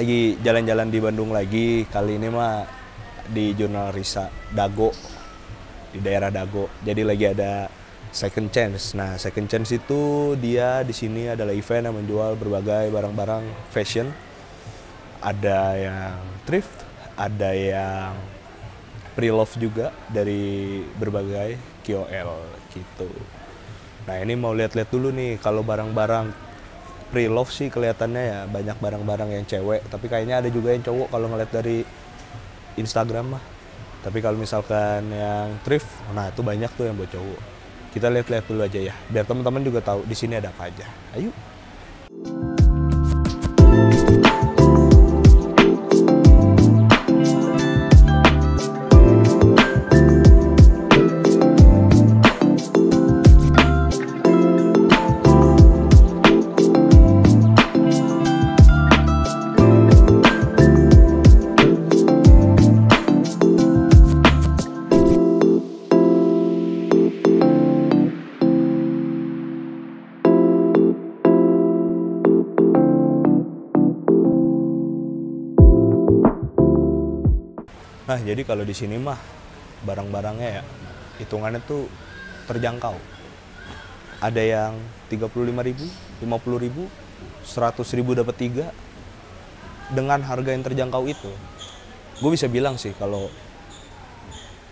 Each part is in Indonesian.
lagi jalan-jalan di Bandung lagi. Kali ini mah di Jurnal Risa Dago, di daerah Dago. Jadi lagi ada Second Chance. Nah, Second Chance itu dia di sini adalah event yang menjual berbagai barang-barang fashion. Ada yang thrift, ada yang pre-love juga dari berbagai KOL gitu. Nah, ini mau lihat-lihat dulu nih kalau barang-barang pre-love sih kelihatannya ya banyak barang-barang yang cewek, tapi kayaknya ada juga yang cowok kalau ngeliat dari Instagram mah. Tapi kalau misalkan yang thrift, nah itu banyak tuh yang buat cowok. Kita lihat-lihat dulu aja ya, biar teman-teman juga tahu di sini ada apa aja. Ayo. Nah, jadi kalau di sini mah barang-barangnya ya hitungannya tuh terjangkau. Ada yang 35.000, 50.000, 100.000 dapat 3. Dengan harga yang terjangkau itu, gue bisa bilang sih kalau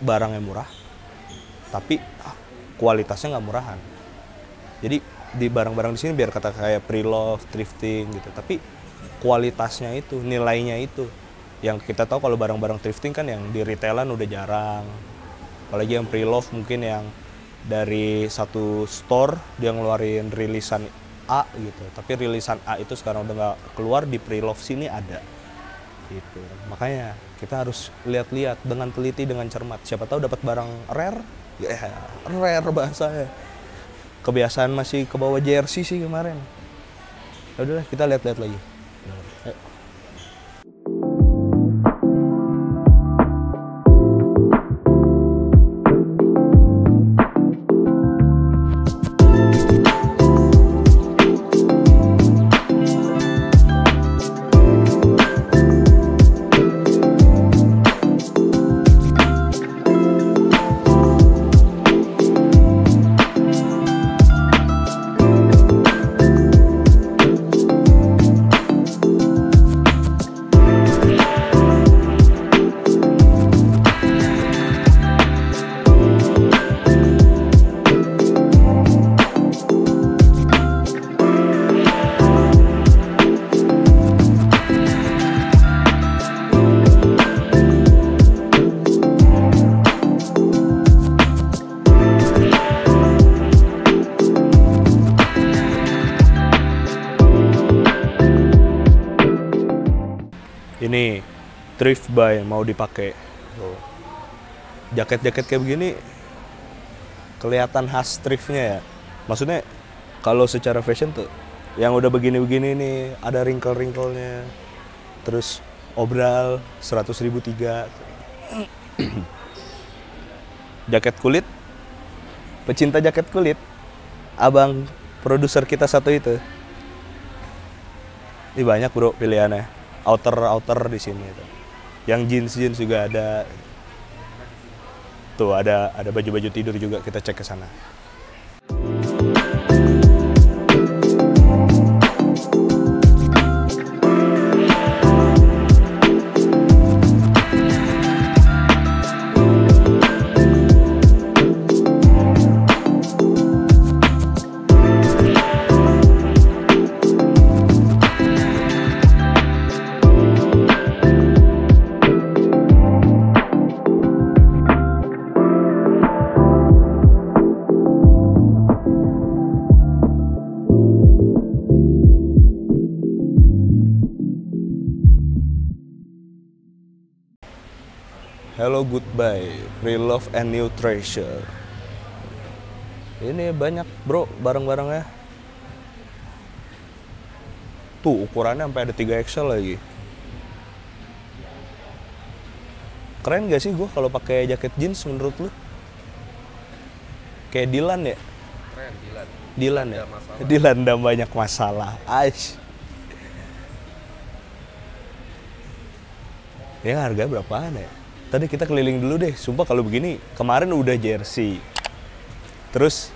barangnya murah, tapi kualitasnya nggak murahan. Jadi di barang-barang di sini biar kata kayak pre-love, thrifting gitu, tapi kualitasnya itu, nilainya itu. Yang kita tahu kalau barang-barang thrifting kan yang di retailan udah jarang. Apalagi yang pre-love mungkin yang dari satu store dia ngeluarin rilisan A gitu. Tapi rilisan A itu sekarang udah nggak keluar, di pre-love sini ada. Gitu. Makanya kita harus lihat-lihat dengan teliti, dengan cermat. Siapa tahu dapat barang rare. Ya, rare bahasanya. Kebiasaan masih ke bawah jersey sih kemarin. Ya udahlah, kita lihat-lihat lagi. Ayo. Ini thrift buy mau dipakai. Jaket-jaket kayak begini kelihatan khas thriftnya ya. Maksudnya kalau secara fashion tuh yang udah begini-begini nih ada wrinkle-wrinkle-nya. Terus obral 100.000 3. Jaket kulit. Pecinta jaket kulit. Abang produser kita satu itu. Ini banyak bro pilihannya. Outer di sini tuh. Yang jeans juga ada. Tuh ada baju-baju tidur juga, kita cek ke sana. Hello goodbye, pre-love and new treasure. Ini banyak bro barang-barangnya. Tuh ukurannya sampai ada 3XL lagi. Keren gak sih gue kalau pakai jaket jeans menurut lu? Kayak Dilan ya? Keren, Dilan. Dilan ya? Dilan dan banyak masalah. Aish. Ya harganya berapaan ya? Tadi kita keliling dulu deh. Sumpah kalau begini, kemarin udah jersey. Terus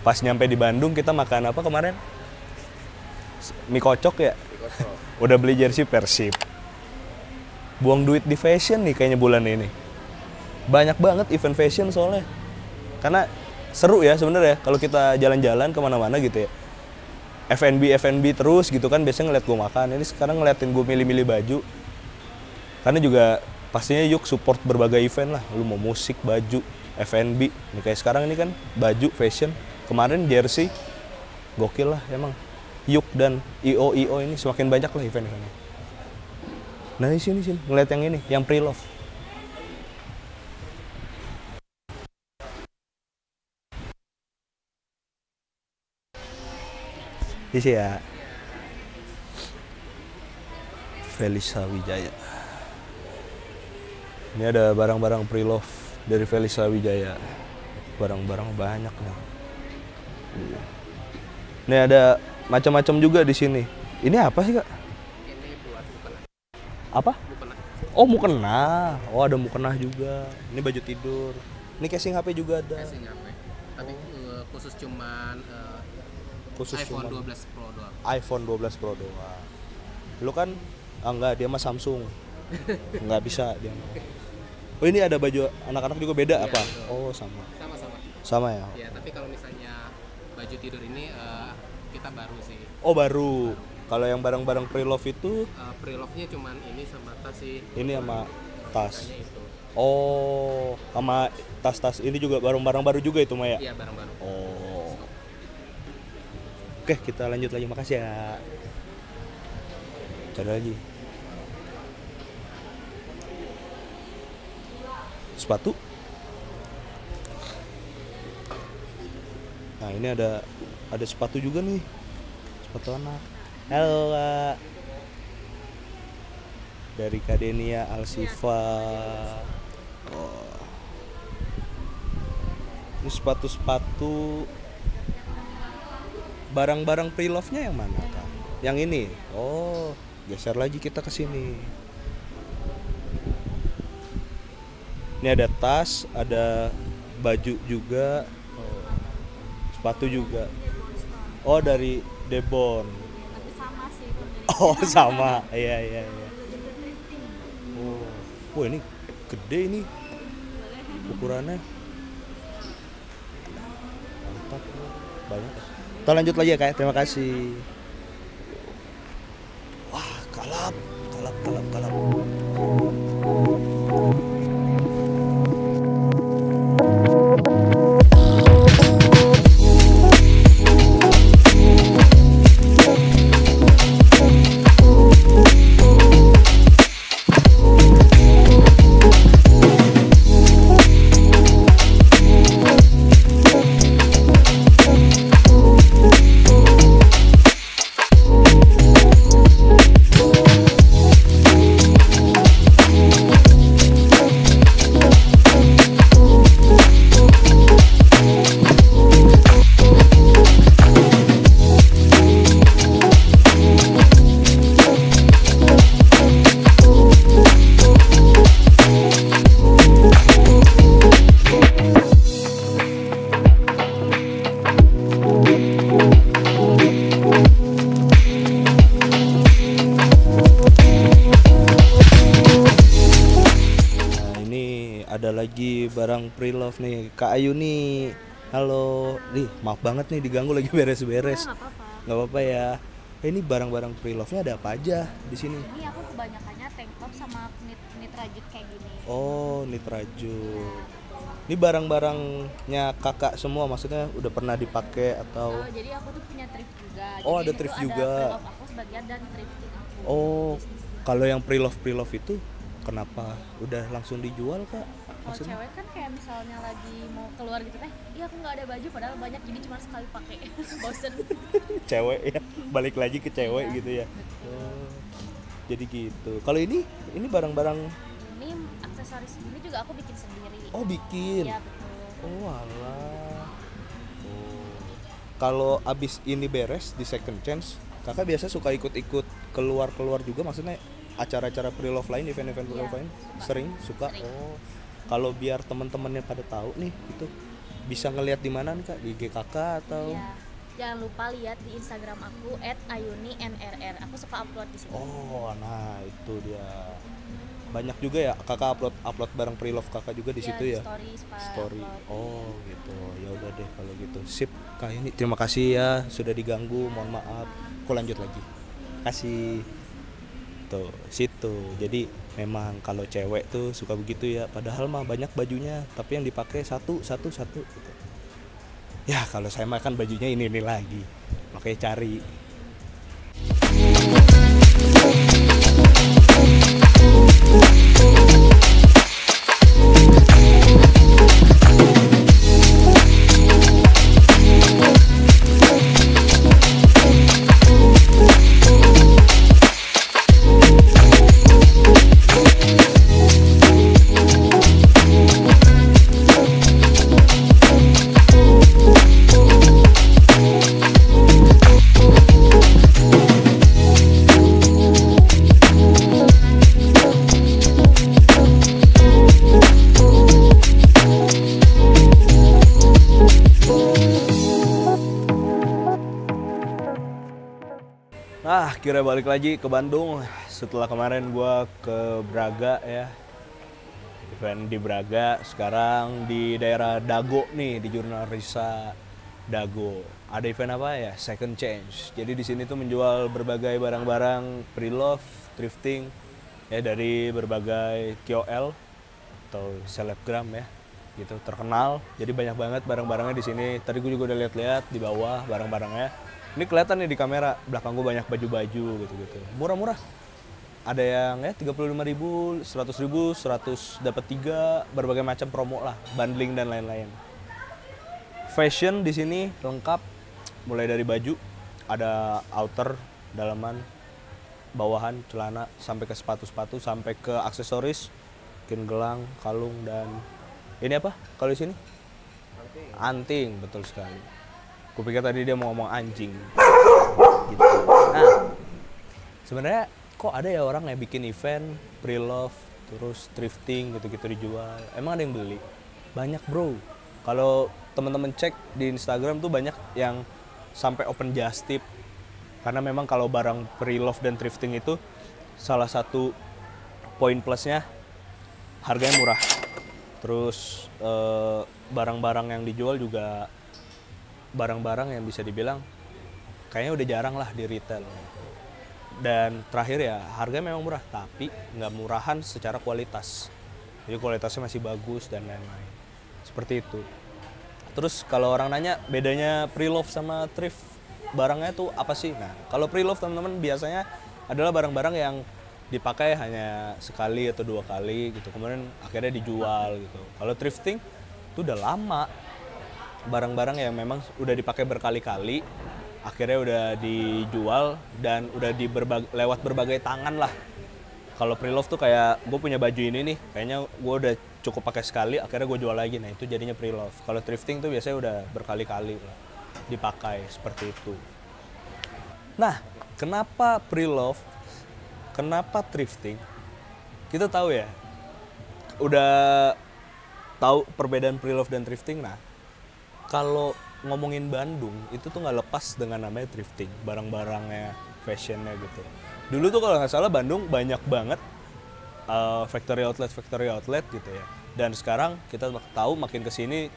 pas nyampe di Bandung kita makan apa kemarin? Mie kocok ya? Udah beli jersey Persib. Buang duit di fashion nih kayaknya bulan ini. Banyak banget event fashion soalnya. Karena seru ya sebenarnya kalau kita jalan-jalan kemana-mana gitu ya. F&B terus gitu kan biasanya ngeliat gue makan. Ini sekarang ngeliatin gue milih-milih baju. Karena juga pastinya yuk support berbagai event lah. Lu mau musik, baju, F&B. Nih kayak sekarang ini kan baju, fashion. Kemarin jersey. Gokil lah emang. Yuk dan IO ini semakin banyak lah event-eventnya. Nah di sini ngeliat yang ini, yang pre-love. Di sini ya. Felisa Wijaya. Ini ada barang-barang pre-love dari Felisa Wijaya. Barang-barang banyak nih. Ini ada macam-macam juga di sini. Ini apa sih, Kak? Ini buat mukena. Apa? Mukena. Oh, mukena. Oh, ada mukena juga. Ini baju tidur. Ini casing HP juga ada. Casing HP. Tapi khusus cuman Khusus iPhone cuman 12 Pro doang. iPhone 12 Pro doang. Lu kan enggak, dia mah Samsung. Enggak bisa dia. Oh, ini ada baju anak-anak juga beda Iya, apa? betul. Oh, sama. Sama-sama. Sama ya. Ya, tapi kalau misalnya baju tidur ini kita baru sih. Oh, baru. Kalau yang barang-barang pre-love itu Pre-love-nya cuman ini sama tas sih. ini sama tas. Hanya itu. Oh, sama tas-tas ini juga barang-barang baru juga itu Maya. Iya, barang baru. Oh. Oke, kita lanjut lagi. Makasih ya. Cari lagi. Sepatu. Nah, ini ada sepatu juga nih. Sepatu anak. Halo, Kak. Dari Kadenia Alsifa. Oh. Ini sepatu-sepatu. Barang-barang pre-love-nya yang mana, Kak? Yang ini. Oh, geser lagi kita ke sini. Ini ada tas, ada baju juga. Oh. Sepatu juga. Oh, dari Debon. Tapi sama sih. Oh, sama. Iya. Oh. Wah, ini gede ini. Ukurannya. Mantap. Banyak. Kita lanjut lagi ya, Kak. Terima kasih. Wah, kalap. Ada lagi barang pre-love nih, Kak Ayu nih. Halo, maaf banget nih diganggu lagi beres-beres. Nggak apa-apa. Nggak apa-apa ya. Ini barang-barang pre-love-nya ada apa aja di sini? Ini aku kebanyakannya tank top sama knit rajut kayak gini. Oh, knit rajut. Ini barang-barangnya kakak semua, maksudnya udah pernah dipakai atau? Jadi aku tuh punya thrift juga. Oh, Jadi ada ini thrift tuh juga. Ada pre-love aku sebagian dan thrifting aku. Oh, kalau yang pre-love itu kenapa udah langsung dijual, Kak? Kalau cewek kan kayak misalnya lagi mau keluar gitu iya aku nggak ada baju padahal banyak jadi cuma sekali pakai. Bosen. Cewek ya, balik lagi ke cewek Iya, gitu ya. Oh, jadi gitu. Kalau ini barang-barang. Ini aksesoris ini juga aku bikin sendiri. Oh, bikin. Iya betul. Oh alah. Oh. Kalau abis ini beres di second chance, kakak biasa suka ikut-ikut keluar-keluar juga, maksudnya acara-acara pre-love lain, event-event pre-love lain? Sering? Suka? Sering. Oh. Kalau biar teman-temannya pada tahu nih, itu bisa ngelihat di mana nih Kak? Di IG Kakak atau? Iya. Jangan lupa lihat di Instagram aku @ayuninrr. Aku suka upload di situ. Oh, nah itu dia. Banyak juga ya Kakak upload barang pre-love Kakak juga di situ Di ya? Story. upload. Oh, gitu. Ya udah deh kalau gitu. Sip, Kak ini terima kasih ya sudah diganggu, mohon maaf. Aku lanjut lagi. Kasih. Tuh, situ. Jadi memang kalau cewek tuh suka begitu ya. Padahal mah banyak bajunya, tapi yang dipakai satu gitu. Ya, kalau saya mah kan bajunya ini lagi. Makanya cari. Nah, akhirnya balik lagi ke Bandung setelah kemarin gua ke Braga ya. Event di Braga, sekarang di daerah Dago nih, di Jurnal Risa Dago. Ada event apa ya? Second Change. Jadi di sini tuh menjual berbagai barang-barang pre-love, thrifting ya dari berbagai KOL atau selebgram ya. Gitu terkenal. Jadi banyak banget barang-barangnya di sini. Tadi gue juga udah lihat-lihat di bawah barang-barangnya. Ini kelihatan nih di kamera, belakang gue banyak baju-baju gitu-gitu. Murah-murah. Ada yang ya 35.000, 100.000, 100 dapat 3, berbagai macam promo lah, bundling dan lain-lain. Fashion di sini lengkap, mulai dari baju, ada outer, dalaman, bawahan, celana, sampai ke sepatu-sepatu, sampai ke aksesoris, mungkin gelang, kalung dan ini apa? Kalau di sini? Anting, betul sekali. Kupikir tadi dia mau ngomong anjing. Gitu. Nah, sebenarnya kok ada ya orang yang bikin event pre-love, terus thrifting gitu-gitu dijual. Emang ada yang beli? Banyak bro. Kalau teman-teman cek di Instagram tuh banyak yang sampai open just tip. Karena memang kalau barang pre-love dan thrifting itu salah satu poin plusnya harganya murah. Terus barang-barang yang dijual juga barang-barang yang bisa dibilang kayaknya udah jarang lah di retail. Dan terakhir ya harganya memang murah, tapi nggak murahan secara kualitas. Jadi kualitasnya masih bagus dan lain-lain. Seperti itu. Terus kalau orang nanya bedanya pre-love sama thrift, barangnya tuh apa sih? Nah, kalau pre-love teman-teman biasanya adalah barang-barang yang dipakai hanya sekali atau 2 kali gitu, kemudian akhirnya dijual gitu. Kalau thrifting itu udah lama, barang-barang yang memang udah dipakai berkali-kali, akhirnya udah dijual dan udah lewat berbagai tangan lah. Kalau pre-love tuh kayak gue punya baju ini nih, kayaknya gue udah cukup pakai sekali, akhirnya gue jual lagi. Nah itu jadinya pre-love. Kalau thrifting tuh biasanya udah berkali-kali lah dipakai, seperti itu. Nah, kenapa pre-love? Kenapa thrifting? Kita tahu ya, udah tahu perbedaan pre-love dan thrifting. Nah, kalau ngomongin Bandung, itu tuh nggak lepas dengan namanya thrifting, barang-barangnya, fashionnya gitu. Dulu tuh kalau nggak salah Bandung banyak banget factory outlet gitu ya. Dan sekarang kita tahu makin kesini,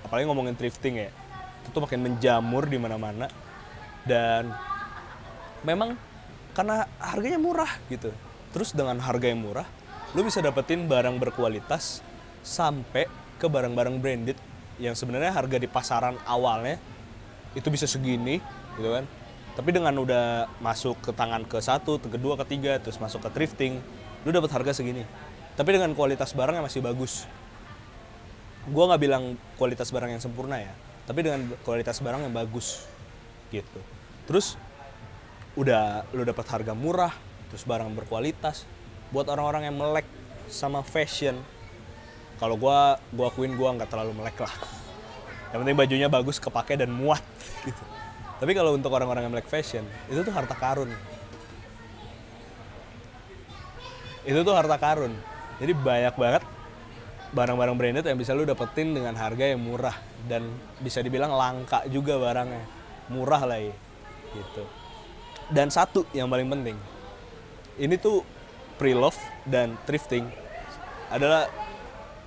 apalagi ngomongin thrifting ya, itu tuh makin menjamur di mana-mana. Dan memang karena harganya murah gitu. Terus dengan harga yang murah, lu bisa dapetin barang berkualitas sampai ke barang-barang branded yang sebenarnya harga di pasaran awalnya itu bisa segini gitu kan. Tapi dengan udah masuk ke tangan ke satu, ke kedua, ketiga, terus masuk ke thrifting, lu dapat harga segini. Tapi dengan kualitas barang yang masih bagus. Gua nggak bilang kualitas barang yang sempurna ya, tapi dengan kualitas barang yang bagus gitu. Terus udah lu dapat harga murah, terus barang berkualitas. Buat orang-orang yang melek sama fashion, kalau gua akuin gua nggak terlalu melek lah. Yang penting bajunya bagus, kepake dan muat gitu. Tapi kalau untuk orang-orang yang melek fashion, itu tuh harta karun. Itu tuh harta karun. Jadi banyak banget barang-barang branded yang bisa lu dapetin dengan harga yang murah dan bisa dibilang langka juga barangnya, murah lah ya gitu. Dan satu yang paling penting, ini tuh pre-love dan thrifting adalah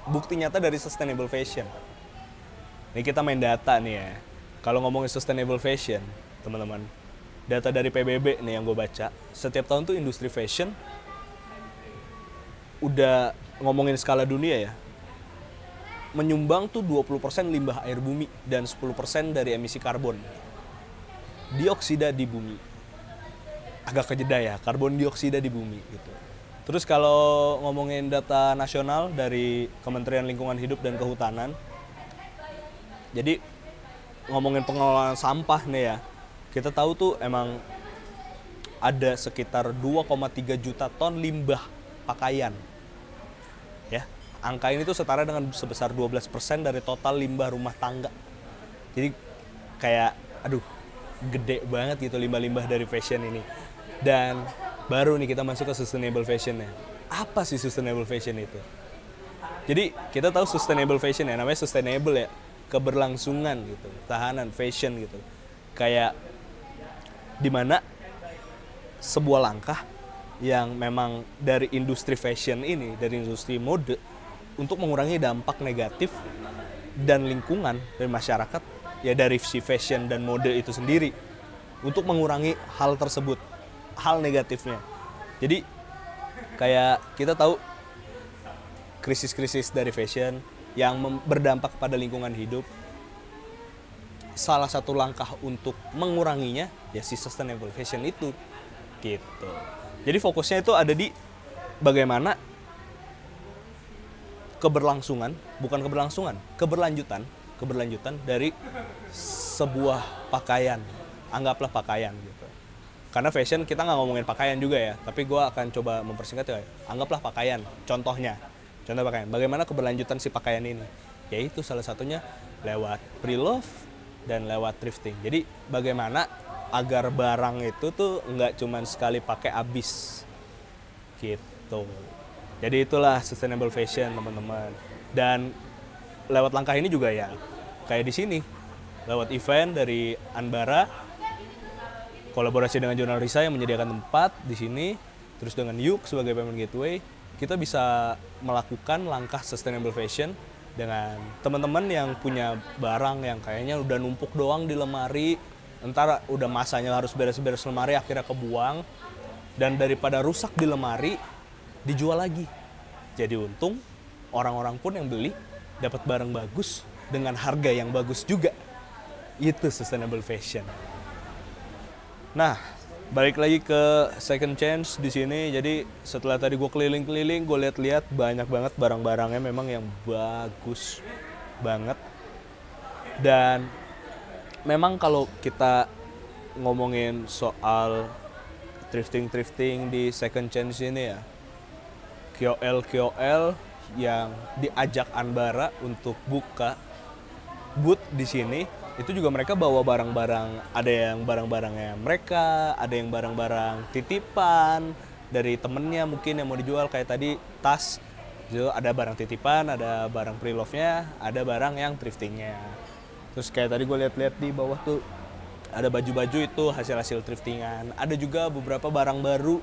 bukti nyata dari sustainable fashion. Ini kita main data nih ya. Kalau ngomongin sustainable fashion, teman-teman, data dari PBB nih yang gue baca, setiap tahun tuh industri fashion udah ngomongin skala dunia ya, menyumbang tuh 20% limbah air bumi dan 10% dari emisi karbon dioksida di bumi. Agak kejeda ya, karbon dioksida di bumi gitu. Terus kalau ngomongin data nasional dari Kementerian Lingkungan Hidup dan Kehutanan, jadi ngomongin pengelolaan sampah nih ya, kita tahu tuh emang ada sekitar 2,3 juta ton limbah pakaian. Ya, angka ini tuh setara dengan sebesar 12% dari total limbah rumah tangga. Jadi kayak aduh, gede banget gitu limbah-limbah dari fashion ini. Dan baru nih kita masuk ke sustainable fashionnya. Apa sih sustainable fashion itu? Jadi kita tahu sustainable fashion ya, namanya sustainable ya, keberlangsungan gitu, tahanan fashion gitu. Kayak dimana sebuah langkah yang memang dari industri fashion ini, dari industri mode, untuk mengurangi dampak negatif dan lingkungan dari masyarakat, ya dari si fashion dan mode itu sendiri, untuk mengurangi hal tersebut, hal negatifnya. Jadi kayak kita tahu krisis-krisis dari fashion yang berdampak pada lingkungan hidup, salah satu langkah untuk menguranginya ya si sustainable fashion itu gitu. Jadi fokusnya itu ada di bagaimana keberlanjutan dari sebuah pakaian, anggaplah pakaian gitu. Karena fashion kita nggak ngomongin pakaian juga ya, tapi gue akan coba mempersingkat ya. Anggaplah pakaian, contoh pakaian. Bagaimana keberlanjutan si pakaian ini? Yaitu salah satunya lewat pre-love dan lewat thrifting. Jadi bagaimana agar barang itu tuh nggak cuma sekali pakai habis gitu. Jadi itulah sustainable fashion teman-teman. Dan lewat langkah ini juga ya kayak di sini, lewat event dari Anbara, kolaborasi dengan Jurnal Risa yang menyediakan tempat di sini, terus dengan Yuk sebagai payment gateway, kita bisa melakukan langkah sustainable fashion dengan teman-teman yang punya barang yang kayaknya udah numpuk doang di lemari, entar udah masanya harus beres-beres lemari akhirnya kebuang, dan daripada rusak di lemari dijual lagi. Jadi untung orang-orang pun yang beli dapat barang bagus dengan harga yang bagus juga. Itu sustainable fashion. Nah, balik lagi ke second chance di sini. Jadi setelah tadi gue keliling-keliling, gue lihat-lihat banyak banget barang-barangnya memang yang bagus banget. Dan memang kalau kita ngomongin soal thrifting di second chance ini ya, KOL yang diajak Anbara untuk buka booth di sini, itu juga mereka bawa barang-barang, ada yang barang-barangnya mereka, ada yang barang-barang titipan dari temennya mungkin yang mau dijual, kayak tadi tas, itu ada barang titipan, ada barang pre-love-nya, ada barang yang thriftingnya. Terus kayak tadi gue lihat-lihat di bawah tuh ada baju-baju itu hasil-hasil thriftingan, ada juga beberapa barang baru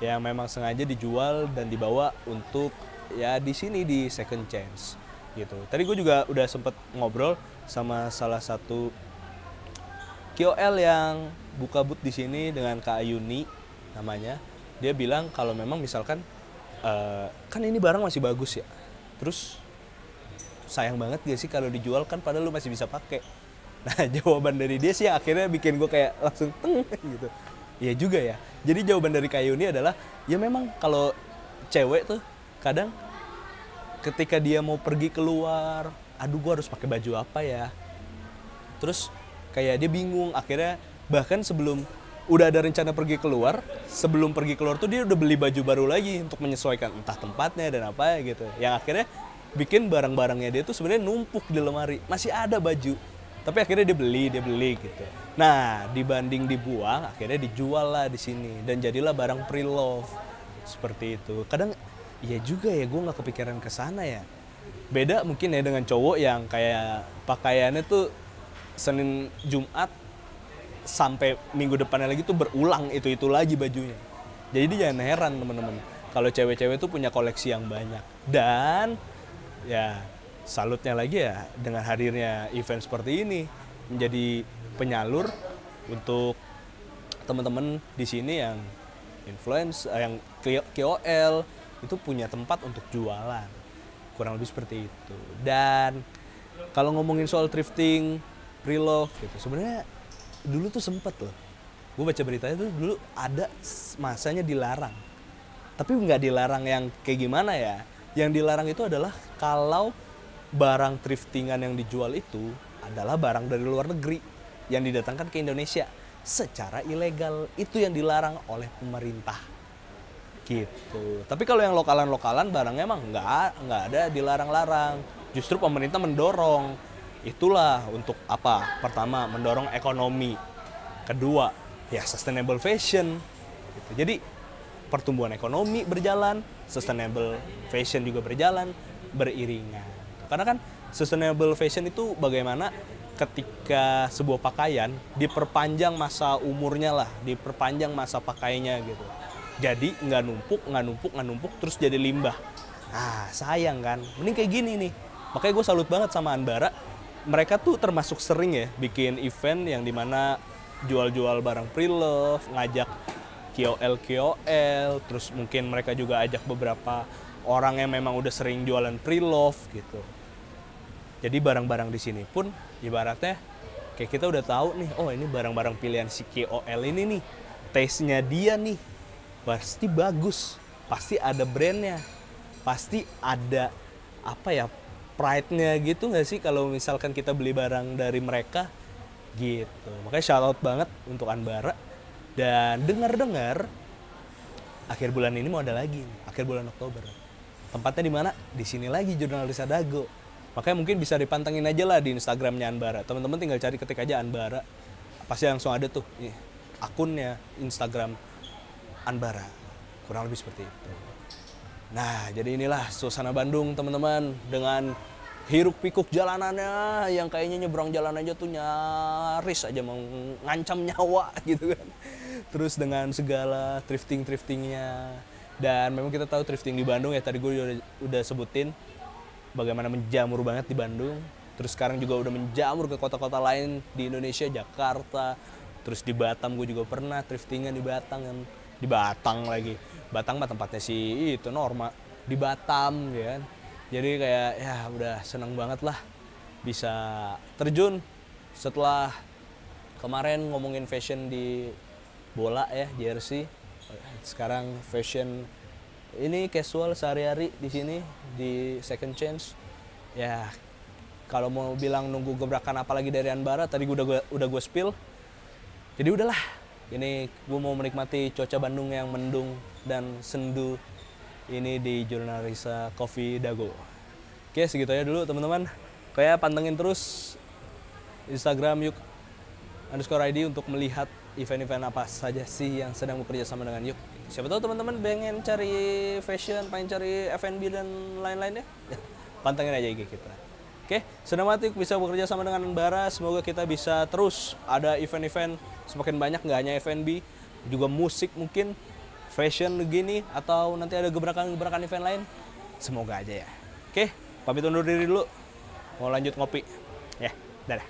yang memang sengaja dijual dan dibawa untuk ya di sini di second chance gitu. Tadi gue juga udah sempet ngobrol sama salah satu KOL yang buka booth di sini dengan Kak Ayuni namanya. Dia bilang kalau memang misalkan kan ini barang masih bagus ya, terus sayang banget gak sih kalau dijual, kan padahal lu masih bisa pakai. Nah jawaban dari dia sih akhirnya bikin gue kayak langsung teng gitu. Iya juga ya. Jadi jawaban dari Kak Ayuni adalah ya memang kalau cewek tuh kadang ketika dia mau pergi keluar, aduh gue harus pakai baju apa ya, terus kayak dia bingung, akhirnya bahkan sebelum udah ada rencana pergi keluar, sebelum pergi keluar tuh dia udah beli baju baru lagi untuk menyesuaikan entah tempatnya dan apa ya gitu, yang akhirnya bikin barang-barangnya dia tuh sebenarnya numpuk di lemari, masih ada baju tapi akhirnya dia beli gitu. Nah dibanding dibuang, akhirnya dijual lah di sini dan jadilah barang pre-love seperti itu. Kadang iya juga ya, gue nggak kepikiran ke sana ya. Beda mungkin ya dengan cowok yang kayak pakaiannya tuh Senin Jumat sampai minggu depannya lagi tuh berulang itu lagi bajunya. Jadi jangan heran teman-teman kalau cewek-cewek tuh punya koleksi yang banyak. Dan ya salutnya lagi ya dengan hadirnya event seperti ini menjadi penyalur untuk teman-teman di sini yang influencer, yang KOL itu punya tempat untuk jualan. Kurang lebih seperti itu. Dan kalau ngomongin soal thrifting, pre-love gitu, sebenarnya dulu tuh sempet loh. Gue baca beritanya tuh dulu ada masanya dilarang. Tapi nggak dilarang yang kayak gimana ya. Yang dilarang itu adalah kalau barang thriftingan yang dijual itu adalah barang dari luar negeri yang didatangkan ke Indonesia secara ilegal. Itu yang dilarang oleh pemerintah gitu. Tapi kalau yang lokalan-lokalan barangnya emang nggak ada dilarang-larang. Justru pemerintah mendorong. Itulah untuk apa? Pertama, mendorong ekonomi. Kedua, ya sustainable fashion gitu. Jadi pertumbuhan ekonomi berjalan, sustainable fashion juga berjalan beriringan. Karena kan sustainable fashion itu bagaimana ketika sebuah pakaian diperpanjang masa umurnya lah, diperpanjang masa pakainya gitu. Jadi nggak numpuk terus jadi limbah. Nah sayang kan, mending kayak gini nih. Makanya gue salut banget sama Anbara. Mereka tuh termasuk sering ya bikin event yang dimana jual-jual barang pre-love, ngajak KOL, terus mungkin mereka juga ajak beberapa orang yang memang udah sering jualan pre-love gitu. Jadi barang-barang di sini pun ibaratnya kayak kita udah tahu nih, oh ini barang-barang pilihan si KOL ini nih, taste-nya dia nih, pasti bagus, pasti ada brandnya, pasti ada apa ya, pride-nya gitu nggak sih kalau misalkan kita beli barang dari mereka gitu. Makanya shout out banget untuk Anbara. Dan dengar-dengar akhir bulan ini mau ada lagi, akhir bulan Oktober. Tempatnya di mana? Di sini lagi, Jurnalisa Dago. Makanya mungkin bisa dipantengin aja lah di Instagramnya Anbara. Teman-teman tinggal cari, ketik aja Anbara, pasti langsung ada tuh akunnya Instagram Anbara. Kurang lebih seperti itu. Nah, jadi inilah suasana Bandung teman-teman, dengan hiruk pikuk jalanannya yang kayaknya nyebrang jalan aja tuh nyaris aja mau ngancam nyawa gitu kan. Terus dengan segala thriftingnya, dan memang kita tahu thrifting di Bandung ya, tadi gue udah sebutin bagaimana menjamur banget di Bandung. Terus sekarang juga udah menjamur ke kota-kota lain di Indonesia, Jakarta. Terus di Batam gue juga pernah thriftingan di Batam kan. Di Batang lagi. Batang mah tempatnya si itu Norma. Di Batam ya kan. Jadi kayak ya udah seneng banget lah bisa terjun setelah kemarin ngomongin fashion di bola ya, jersey. Sekarang fashion ini casual sehari-hari di sini di Second Chance. Ya kalau mau bilang nunggu gebrakan apalagi dari Anbara, tadi udah gue spill. Jadi udahlah, ini gue mau menikmati cuaca Bandung yang mendung dan sendu ini di Jurnalisa Coffee Dago. Oke, segitu aja dulu teman-teman. Kayak pantengin terus Instagram yuk_id untuk melihat event-event apa saja sih yang sedang bekerja sama dengan Yuk. Siapa tahu teman-teman pengen cari fashion, pengen cari F&B dan lain-lainnya, ya, pantengin aja IG kita. Oke, senang banget bisa bekerja sama dengan Anbara. Semoga kita bisa terus ada event-event semakin banyak, nggak hanya F&B, juga musik mungkin, fashion begini, atau nanti ada gebrakan-gebrakan event lain. Semoga aja ya. Oke, pamit undur diri dulu. Mau lanjut ngopi. Ya, dadah.